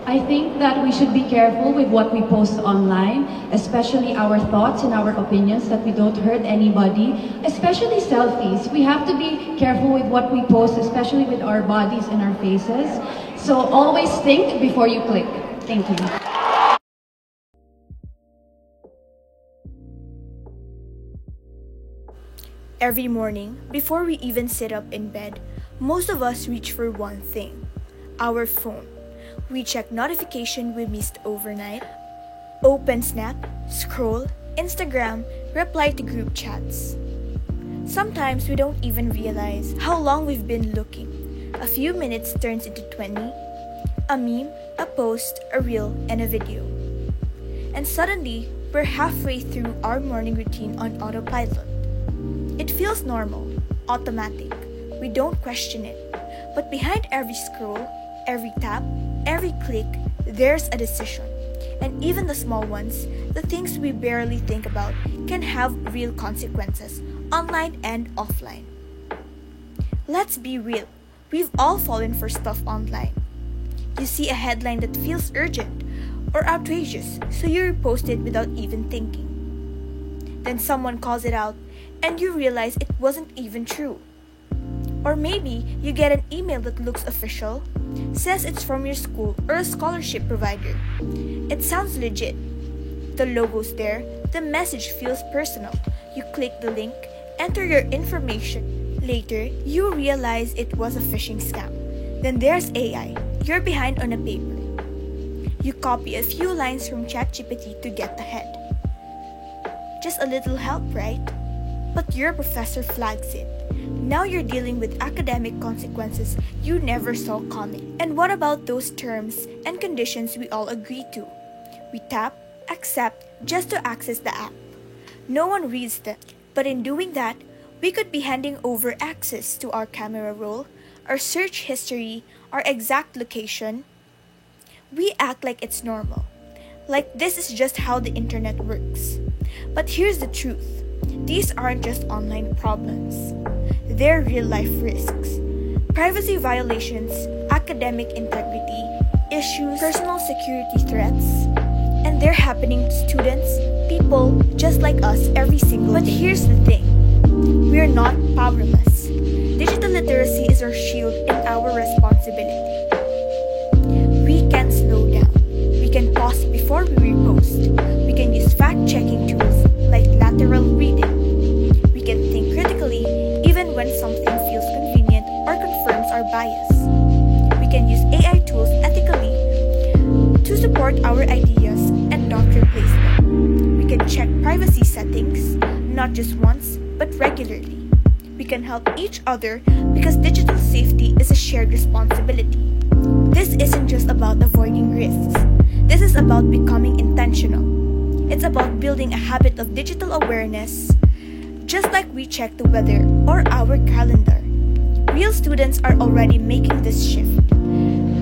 I think that we should be careful with what we post online, especially our thoughts and our opinions, that we don't hurt anybody, especially selfies. We have to be careful with what we post, especially with our bodies and our faces. So always think before you click. Thank you. Every morning, before we even sit up in bed, most of us reach for one thing: our phone. We check notification we missed overnight, open Snap, scroll, Instagram, reply to group chats. Sometimes we don't even realize how long we've been looking. A few minutes turns into 20, a meme, a post, a reel, and a video. And suddenly, we're halfway through our morning routine on autopilot. It feels normal, automatic. We don't question it. But behind every scroll, every tap, every click, there's a decision. And even the small ones, the things we barely think about, can have real consequences, online and offline. Let's be real. We've all fallen for stuff online. You see a headline that feels urgent or outrageous, so you repost it without even thinking. Then someone calls it out, and you realize it wasn't even true. Or maybe you get an email that looks official, says it's from your school or a scholarship provider. It sounds legit. The logo's there, the message feels personal. You click the link, enter your information. Later, you realize it was a phishing scam. Then there's AI. You're behind on a paper. You copy a few lines from ChatGPT to get ahead. Just a little help, right? But your professor flags it. Now you're dealing with academic consequences you never saw coming. And what about those terms and conditions we all agree to? We tap, accept, just to access the app. No one reads them. But in doing that, we could be handing over access to our camera roll, our search history, our exact location. We act like it's normal. Like this is just how the internet works. But here's the truth. These aren't just online problems. They're real-life risks. Privacy violations, academic integrity, issues, personal security threats, and they're happening to students, people just like us every single day. But here's the thing. We're not powerless. Digital literacy is our shield and our responsibility. We can slow down. We can pause before we repost. We can use fact-checking tools like lateral reading. We can think critically even when something feels convenient or confirms our bias. We can use AI tools ethically to support our ideas and not replace them. We can check privacy settings, not just once, but regularly. We can help each other because digital safety is a shared responsibility. This isn't just about avoiding risks. This is about becoming intentional. It's about building a habit of digital awareness, just like we check the weather or our calendar. Real students are already making this shift,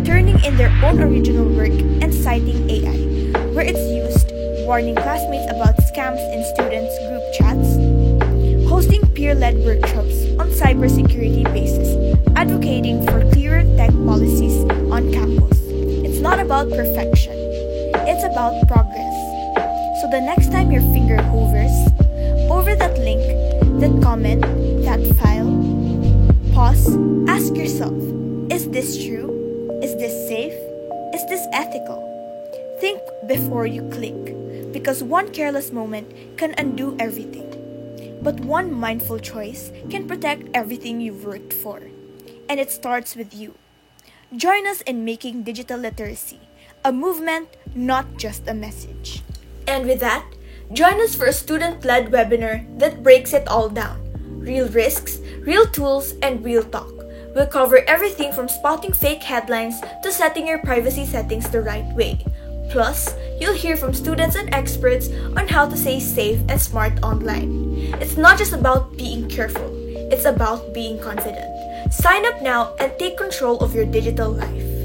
turning in their own original work and citing AI, where it's used, warning classmates about scams in students' group chats, hosting peer-led workshops on cybersecurity basis, advocating for clearer tech policies on campus. It's not about perfection, it's about progress. So the next time your finger hovers over that link, that comment, that file, pause, ask yourself, is this true? Is this safe? Is this ethical? Think before you click, because one careless moment can undo everything. But one mindful choice can protect everything you've worked for. And it starts with you. Join us in making digital literacy a movement, not just a message. And with that, join us for a student-led webinar that breaks it all down. Real risks, real tools, and real talk. We'll cover everything from spotting fake headlines to setting your privacy settings the right way. Plus, you'll hear from students and experts on how to stay safe and smart online. It's not just about being careful, it's about being confident. Sign up now and take control of your digital life.